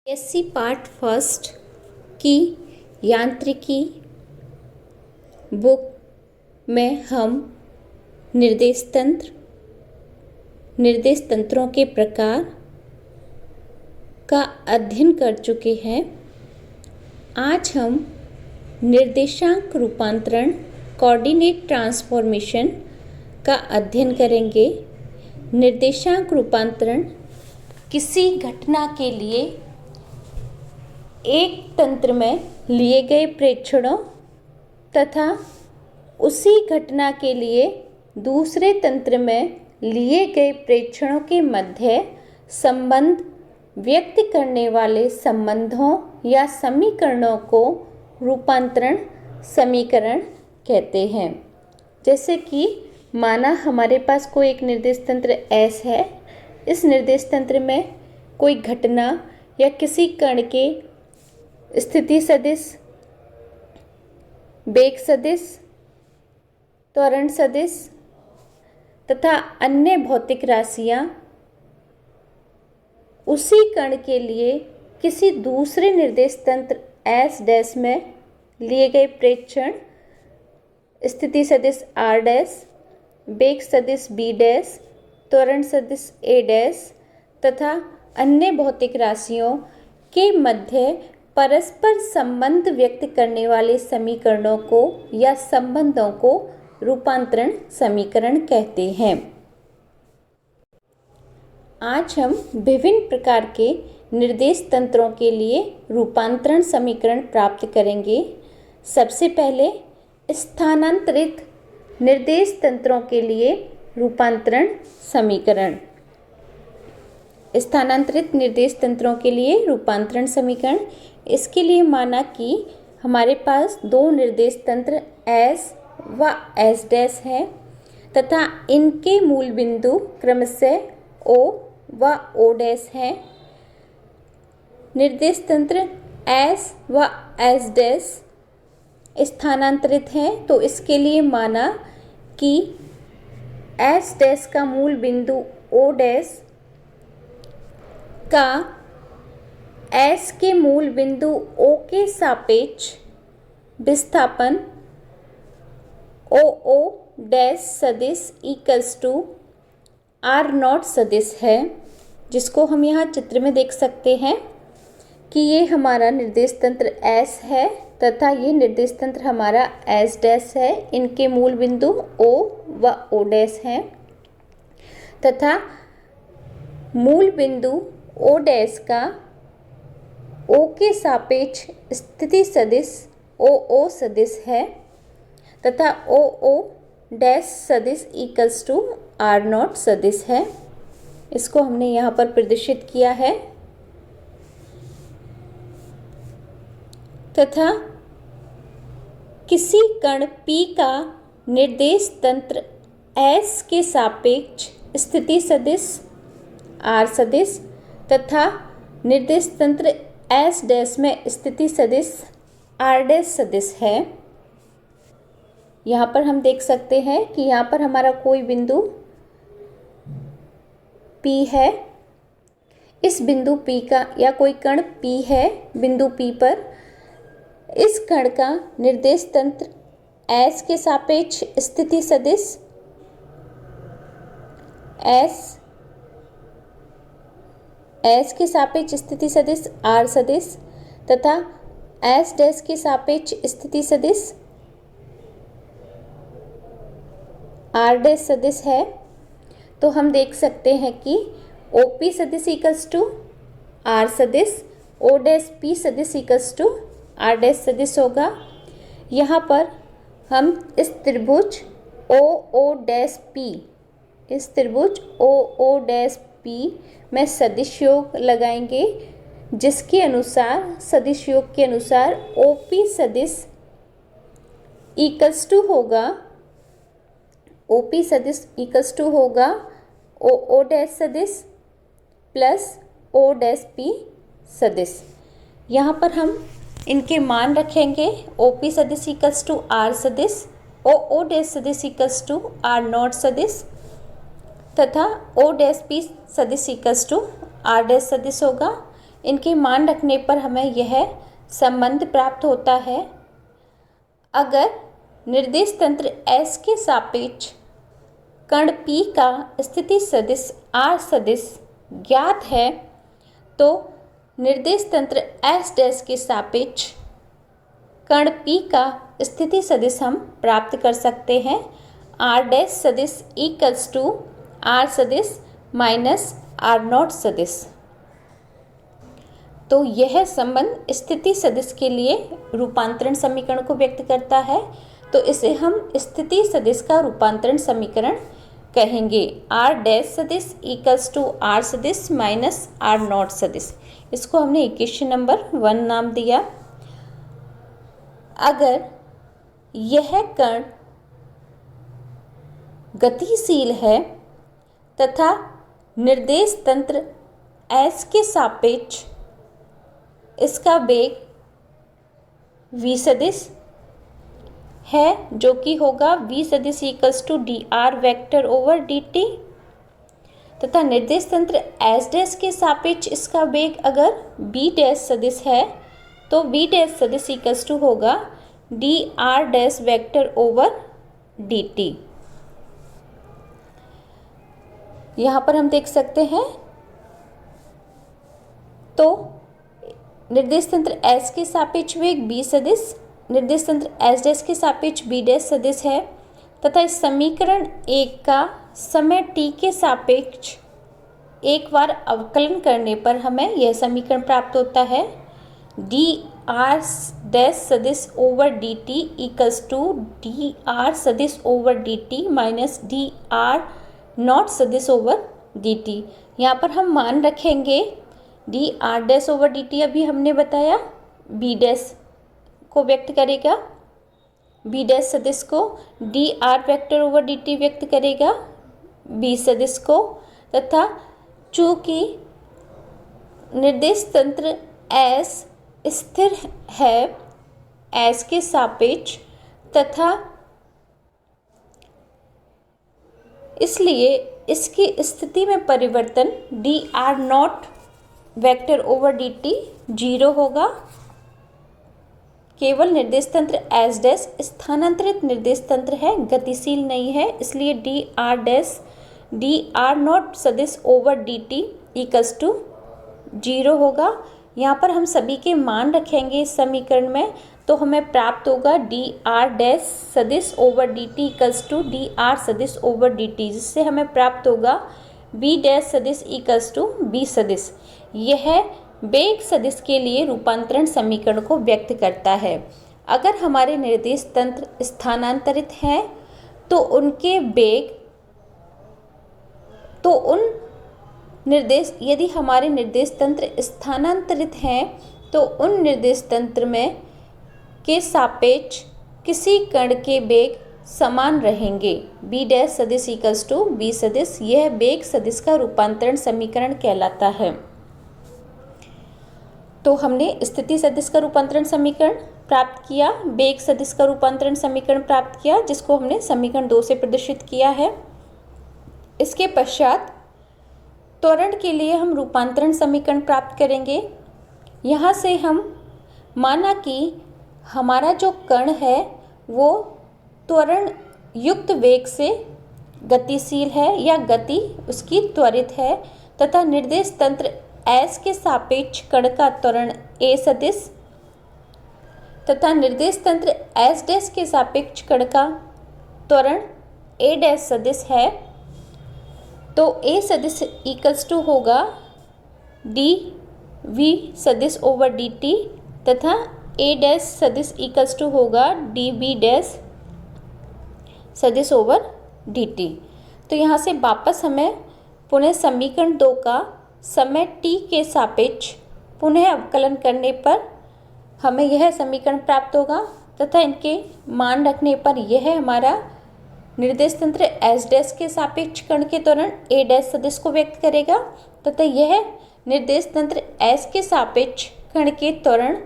BSc part first की यांत्रिकी book में हम निर्देश तंत्रों के प्रकार का अध्ययन कर चुके हैं। आज हम निर्देशांक रूपांतरण कोऑर्डिनेट ट्रांसफॉर्मेशन का अध्ययन करेंगे। निर्देशांक रूपांतरण किसी घटना के लिए एक तंत्र में लिए गए प्रेक्षणों तथा उसी घटना के लिए दूसरे तंत्र में लिए गए प्रेक्षणों के मध्य संबंध व्यक्त करने वाले संबंधों या समीकरणों को रूपांतरण समीकरण कहते हैं। जैसे कि माना हमारे पास कोई एक निर्देश तंत्र S है। इस निर्देश तंत्र में कोई घटना या किसी कण के स्थिति सदिश, वेग सदिश, त्वरण सदिश तथा अन्य भौतिक राशियां उसी कण के लिए किसी दूसरे निर्देश तंत्र S डैश में लिए गए प्रेक्षण स्थिति सदिश R डैश, वेग सदिश B डैश, त्वरण सदिश A डैश तथा अन्य भौतिक राशियों के मध्य परस्पर संबंध व्यक्त करने वाले समीकरणों को या संबंधों को रूपांतरण समीकरण कहते हैं। आज हम विभिन्न प्रकार के निर्देश तंत्रों के लिए रूपांतरण समीकरण प्राप्त करेंगे। सबसे पहले स्थानांतरित निर्देश तंत्रों के लिए रूपांतरण समीकरण। स्थानांतरित निर्देश तंत्रों के लिए रूपांतरण समीकरण। इसके लिए माना कि हमारे पास दो निर्देश तंत्र S व S डैश है तथा इनके मूल बिंदु क्रमशः O व O डैश है। निर्देश तंत्र S व S डैश स्थानांतरित है, तो इसके लिए माना कि S डैश का मूल बिंदु O डैश का S के मूल बिंदु O के सापेक्ष विस्थापन OO डैश सदिश इक्वल्स टू R0 सदिश है, जिसको हम यहाँ चित्र में देख सकते हैं कि ये हमारा निर्देश तंत्र S है तथा ये निर्देश तंत्र हमारा S डैश है। इनके मूल बिंदु O व O डैश हैं तथा मूल बिंदु O डैश का O के सापेक्ष स्थिति सदिश OO सदिश है तथा OO डैश सदिश इक्वल्स टू R0 सदिश है। इसको हमने यहाँ पर प्रदर्शित किया है तथा किसी कण P का निर्देश तंत्र S के सापेक्ष स्थिति सदिश R सदिश तथा निर्देश तंत्र S डैश में स्थिति सदिश R डैश सदिश है। यहाँ पर हम देख सकते हैं कि यहाँ पर हमारा कोई बिंदु P है। इस बिंदु P का या कोई कण P है, बिंदु P पर इस कण का निर्देश तंत्र S के सापेक्ष स्थिति सदिश S के सापेक्ष स्थिति सदिश R सदिश तथा S डैश के सापेक्ष स्थिति सदिश R डैश सदिश है। तो हम देख सकते हैं कि OP सदिश इक्वल्स टू R सदिश, O डैश P सदिश इक्वल्स टू R डैश सदिश होगा। यहाँ पर हम इस त्रिभुज OO डैश P, इस त्रिभुज OO डैश P में सदिश योग लगाएंगे, जिसके अनुसार सदिश योग के अनुसार OP सदिश इक्वल्स टू होगा, OP सदिश इक्वल्स टू होगा OO डैश सदिश प्लस O डैश P सदिश। यहाँ पर हम इनके मान रखेंगे। OP सदिश इक्वल्स टू R सदिश, OO डैश सदिश इक्वल्स टू R0 सदिश तथा O डैश P सदिश इक्वल्स टू R डैश सदिश होगा। इनके मान रखने पर हमें यह संबंध प्राप्त होता है। अगर निर्देश तंत्र S के सापेक्ष कण P का स्थिति सदिश R सदिश ज्ञात है तो निर्देश तंत्र S डैश के सापेक्ष कण P का स्थिति सदिश हम प्राप्त कर सकते हैं। R डैश सदिश इक्वल्स टू R सदिश माइनस R नॉट सदिश। तो यह संबंध स्थिति सदिश के लिए रूपांतरण समीकरण को व्यक्त करता है, तो इसे हम स्थिति सदिश का रूपांतरण समीकरण कहेंगे। R डैश सदिश इक्वल्स टू R सदिश माइनस R नॉट सदिश। इसको हमने इक्वेशन नंबर 1 नाम दिया। अगर यह कण गतिशील है तथा निर्देश तंत्र S के सापेक्ष इसका वेग v सदिश है, जो कि होगा v सदिश equals to dr vector over dt, तथा निर्देश तंत्र S डैश के सापेक्ष इसका वेग अगर b डैश सदिश है तो v डैश सदिश इक्वल्स टू होगा dr dash vector over dt। यहाँ पर हम देख सकते हैं तो निर्देश तंत्र S के सापेक्ष वेग b सदिश, निर्देश तंत्र S डैश के सापेक्ष b डैश सदिश है, तथा इस समीकरण 1 का समय t के सापेक्ष एक बार अवकलन करने पर हमें यह समीकरण प्राप्त होता है dr डैश सदिश over dt equals to dr सदिश over dt minus dr naught सदिश ओवर dt। यहाँ पर हम मान रखेंगे dr डैश ओवर dt अभी हमने बताया b डैश को व्यक्त करेगा, b डैश सदिश को dr वेक्टर ओवर dt व्यक्त करेगा b सदिश को, तथा चूँकि निर्देश तंत्र S स्थिर है S के सापेक्ष तथा इसलिए इसकी स्थिति में परिवर्तन dr not vector over dt 0 होगा। केवल निर्देश तंत्र S डैश स्थानांतरित निर्देश तंत्र है, गतिशील नहीं है, इसलिए dr डैश dr नॉट सदिश ओवर dt इक्वल्स टू 0 होगा। यहाँ पर हम सभी के मान रखेंगे इस समीकरण में, तो हमें प्राप्त होगा dr डैश सदिश over dt equals to dr सदिश ओवर dt, जिससे हमें प्राप्त होगा b डैश सदिश इक्वल्स टू b सदिश। यह वेग सदिश के लिए रूपांतरण समीकरण को व्यक्त करता है। अगर हमारे निर्देश तंत्र स्थानांतरित हैं तो उनके वेग तो उन निर्देश यदि हमारे निर्देश तंत्र स्थानांतरित हैं तो उन निर्देश तंत्र में के सापेक्ष किसी कण के वेग समान रहेंगे। b डैश सदिश इक्वल्स टू b सदिश, यह वेग सदिश का रूपांतरण समीकरण कहलाता है। तो हमने स्थिति सदिश का रूपांतरण समीकरण प्राप्त किया, वेग सदिश का रूपांतरण समीकरण प्राप्त किया, जिसको हमने समीकरण 2 से प्रदर्शित किया है। इसके पश्चात त्वरण के लिए हम रूपांतरण समीकरण प्राप्त करेंगे। यहाँ से हम माना कि हमारा जो कण है वो त्वरण युक्त वेग से गतिशील है या गति उसकी त्वरित है, तथा निर्देश तंत्र S के सापेक्ष कण का त्वरण a सदिश तथा निर्देश तंत्र S डैश के सापेक्ष कण का त्वरण a डैश सदिश है, तो a सदिश इक्वल्स टू होगा dv सदिश ओवर dt तथा a डैश सदिश इक्वल्स टू होगा db डैश सदिश ओवर dt। तो यहाँ से वापस हमें पुनः समीकरण 2 का समय t के सापेक्ष पुनः अवकलन करने पर हमें यह समीकरण प्राप्त होगा, तथा इनके मान रखने पर यह हमारा निर्देश तंत्र S डैश के सापेक्ष कण के त्वरण a डैश सदिश को व्यक्त करेगा, तथा यह निर्देश तंत्र S के सापेक्ष कण के त्वरण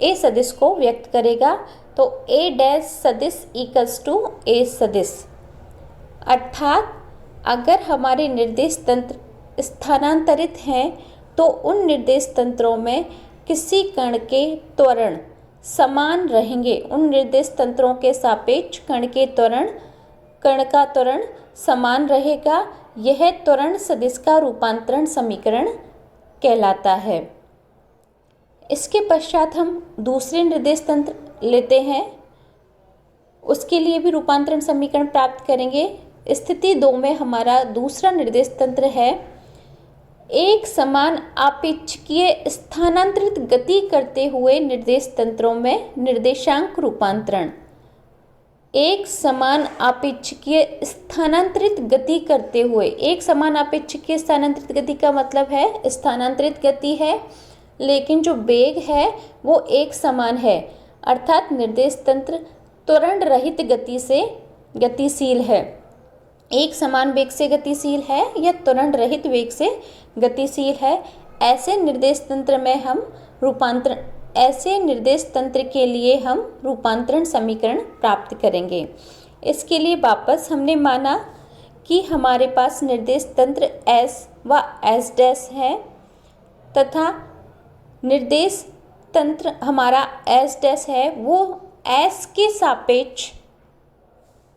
a सदिश को व्यक्त करेगा। तो a डैश सदिश इक्वल्स टू a सदिश, अर्थात अगर हमारे निर्देश तंत्र स्थानांतरित हैं तो उन निर्देश तंत्रों में किसी कण के त्वरण समान रहेंगे। उन निर्देश तंत्रों के सापेक्ष कण का त्वरण समान रहेगा। यह त्वरण सदिश का रूपांतरण समीकरण कहलाता है। इसके पश्चात हम दूसरे निर्देश तंत्र लेते हैं, उसके लिए भी रूपांतरण समीकरण प्राप्त करेंगे। स्थिति 2 में हमारा दूसरा निर्देश तंत्र है एक समान आपेक्षिकीय स्थानांतरित गति करते हुए निर्देश तंत्रों में निर्देशांक रूपांतरण। एक समान आपेक्षिकीय स्थानांतरित गति करते हुए, एक समान आपेक्षिकीय स्थानांतरित गति का मतलब है स्थानांतरित गति है लेकिन जो वेग है वो एक समान है, अर्थात निर्देश तंत्र त्वरण रहित गति से गतिशील है। एक समान वेग से गतिशील है या त्वरण रहित वेग से गतिशील है। ऐसे निर्देश तंत्र के लिए हम रूपांतरण समीकरण प्राप्त करेंगे। इसके लिए वापस हमने माना कि हमारे पास निर्देश तंत्र S व S' है तथा निर्देश तंत्र हमारा S' है वो S के सापेक्ष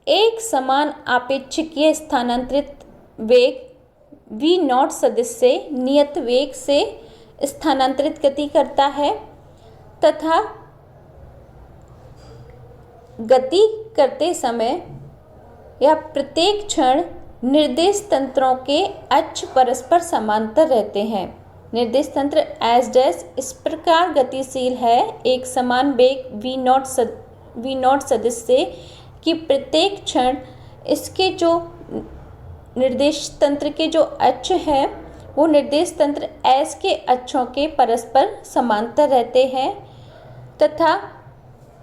एक समान आपेक्षिकीय स्थानांतरित वेग v0 सदिश से नियत वेग से स्थानांतरित गति करता है तथा गति करते समय या प्रत्येक क्षण निर्देश तंत्रों के अक्ष परस्पर समांतर रहते हैं। निर्देश तंत्र S' इस प्रकार गतिशील है एक समान वेग v0 सदिश से कि प्रत्येक क्षण इसके जो निर्देश तंत्र के जो अक्ष हैं वो निर्देश तंत्र S के अक्षों के परस्पर समांतर रहते हैं तथा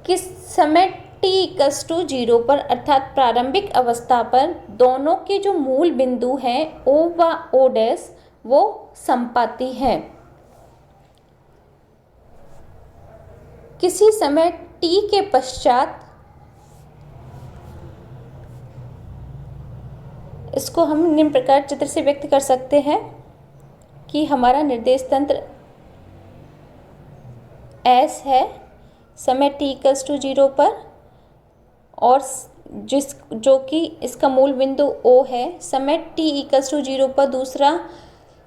किस समय t=0 पर अर्थात प्रारंभिक अवस्था पर दोनों के जो मूल बिंदु हैं O व O' वो समपाती हैं। किसी समय t के पश्चात इसको हम निम्न प्रकार चित्र से व्यक्त कर सकते हैं कि हमारा निर्देश तंत्र S है समय t=0 पर और जो कि इसका मूल बिंदु O है। समय t=0 पर दूसरा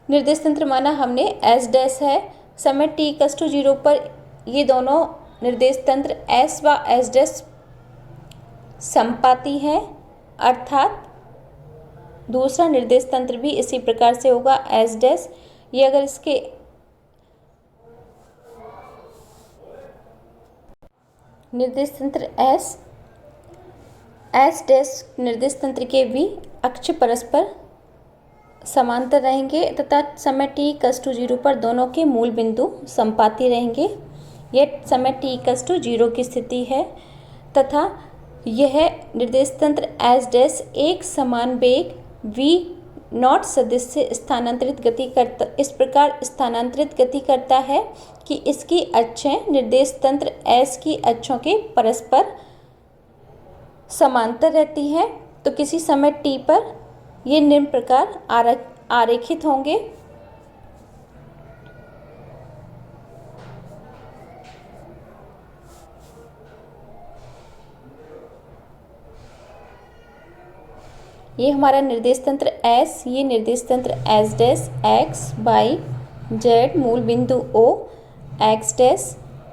निर्देश तंत्र माना हमने S' है। समय t=0 पर ये दोनों निर्देश तंत्र S व S' समपाती हैं, अर्थात दूसरा निर्देश तंत्र भी इसी प्रकार से होगा S'। ये अगर इसके निर्देश तंत्र S' निर्देश तंत्र के भी अक्ष परस्पर समांतर रहेंगे तथा समय t=0 पर दोनों के मूल बिंदु समपाती रहेंगे। यह समय t=0 की स्थिति है तथा यह निर्देश तंत्र S' एक समान वेग v0 सदिश से इस प्रकार स्थानांतरित गति करता है कि इसकी अक्षें निर्देश तंत्र S की अक्षों के परस्पर समांतर रहती हैं। तो किसी समय t पर ये निम्न प्रकार आरेखित होंगे। ये हमारा निर्देश तंत्र S, ये निर्देश तंत्र S' x, y, z मूल बिंदु O, x',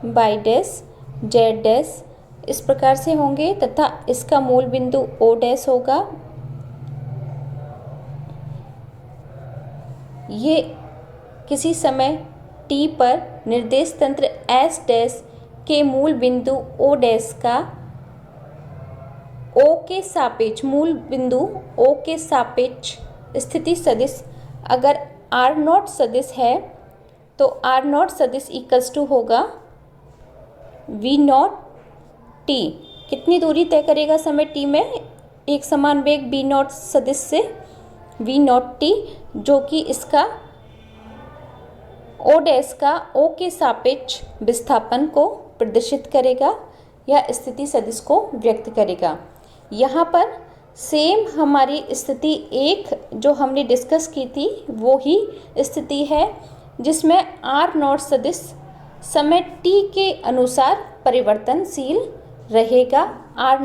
y', z' इस प्रकार से होंगे तथा इसका मूल बिंदु O' होगा। ये किसी समय t पर निर्देश तंत्र S' के मूल बिंदु O' का O के सापेक्ष मूल बिंदु O के सापेक्ष स्थिति सदिश अगर r0 सदिश है तो r0 सदिश इक्वल होगा v0 t। कितनी दूरी तय करेगा समय t में एक समान वेग v0 सदिश से v0 t, जो कि इसका O' का O के सापेक्ष विस्थापन को प्रदर्शित करेगा या स्थिति सदिश को व्यक्त करेगा। यहाँ पर सेम हमारी स्थिति 1 जो हमने डिस्कस की थी वो ही स्थिति है जिसमें आर नॉट सदिश समय t के अनुसार परिवर्तनशील रहेगा। आर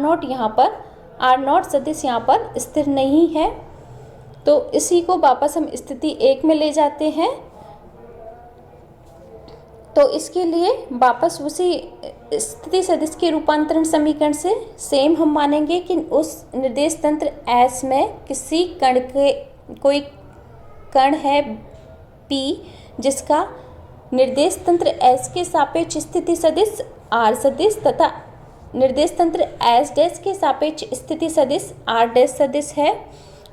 नॉट सदिश यहाँ पर स्थिर नहीं है, तो इसी को वापस हम स्थिति 1 में ले जाते हैं। तो इसके लिए वापस उसी स्थिति सदिश के रूपांतरण समीकरण से सेम हम मानेंगे कि उस निर्देश तंत्र S में किसी कोई कण है P जिसका निर्देश तंत्र S के सापेक्ष स्थिति सदिश R सदिश तथा निर्देश तंत्र S डैश के सापेक्ष स्थिति सदिश R डैश सदिश है।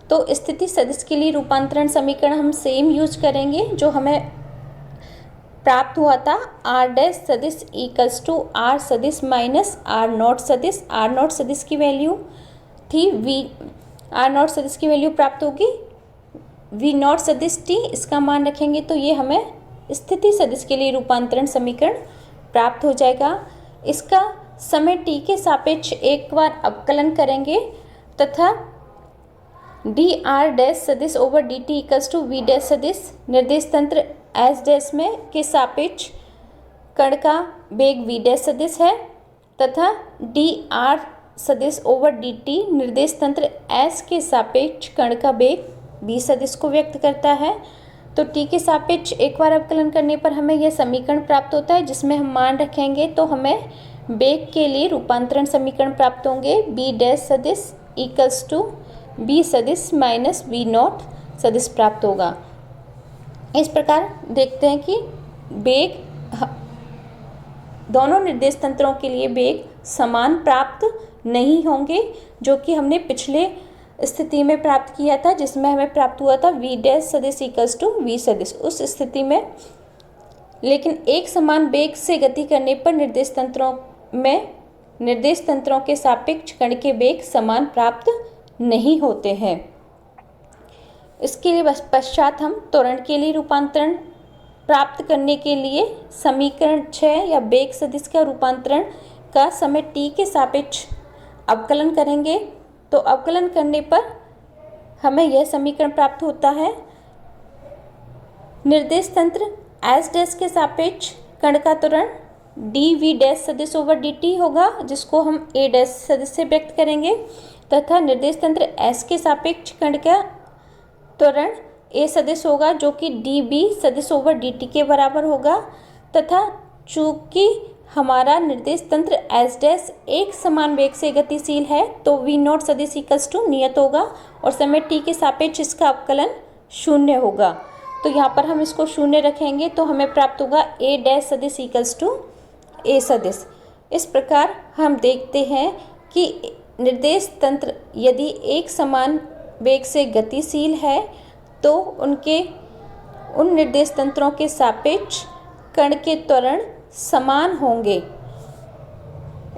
तो स्थिति सदिश के लिए रूपांतरण समीकरण हम सेम यूज करेंगे जो हमें प्राप्त हुआ था। R डैश सदिश इक्वल्स टू R सदिश माइनस R नॉट सदिश। R नॉट सदिश की वैल्यू थी R नॉट सदिश की वैल्यू प्राप्त होगी V नॉट सदिश t, इसका मान रखेंगे तो ये हमें स्थिति सदिश के लिए रूपांतरण समीकरण प्राप्त हो जाएगा। इसका समय t के सापेक्ष एक बार अवकलन करेंगे तथा dr डैश सदिश over dt equals to v dash सदिश निर्देश तंत्र S डैश में के सापेक्ष कण का वेग v डैश सदिश है तथा dr सदिश ओवर dt निर्देश तंत्र S के सापेक्ष कण का वेग v सदिश को व्यक्त करता है। तो t के सापेक्ष एक बार अवकलन करने पर हमें यह समीकरण प्राप्त होता है जिसमें हम मान रखेंगे तो हमें वेग के लिए रूपांतरण समीकरण प्राप्त होंगे b डैश सदिश इक्वल्स टू b सदिश माइनस v नॉट सदिश प्राप्त होगा। इस प्रकार देखते हैं कि वेग दोनों निर्देश तंत्रों के लिए वेग समान प्राप्त नहीं होंगे, जो कि हमने पिछले स्थिति में प्राप्त किया था जिसमें हमें प्राप्त हुआ था v डैश सदिश इक्वल्स टू v सदिश। उस स्थिति में लेकिन एक समान वेग से गति करने पर निर्देश तंत्रों के सापेक्ष कण के वेग समान प्राप्त नहीं होते हैं। इसके लिए पश्चात हम त्वरण के लिए रूपांतरण प्राप्त करने के लिए समीकरण 6 या वेग सदिश का रूपांतरण का समय t के सापेक्ष अवकलन करेंगे। तो अवकलन करने पर हमें यह समीकरण प्राप्त होता है। निर्देश तंत्र S डैश के सापेक्ष कण का त्वरण dv डैश सदिश ओवर dt होगा जिसको हम a डैश सदिश से व्यक्त करेंगे तथा निर्देश तंत्र S के सापेक्ष कण का त्वरण a सदिश होगा जो कि db सदिश ओवर dt के बराबर होगा तथा चूंकि हमारा निर्देश तंत्र S डैश एक समान वेग से गतिशील है तो v नॉट सदिश इक्वल्स टू नियत होगा और समय t के सापेक्ष इसका अवकलन 0 होगा। तो यहाँ पर हम इसको 0 रखेंगे तो हमें प्राप्त होगा a डैश सदिश इक्वल्स टू a सदिश। इस प्रकार हम देखते हैं कि निर्देश तंत्र यदि एक समान वेग से गतिशील है तो उन निर्देश तंत्रों के सापेक्ष कण के त्वरण समान होंगे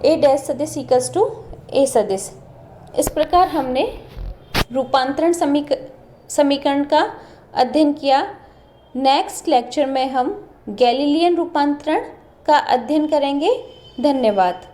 a डैश सदिश इक्वल्स टू a सदिश। इस प्रकार हमने रूपांतरण समीकरण का अध्ययन किया। नेक्स्ट लेक्चर में हम गैलीलियन रूपांतरण का अध्ययन करेंगे। धन्यवाद।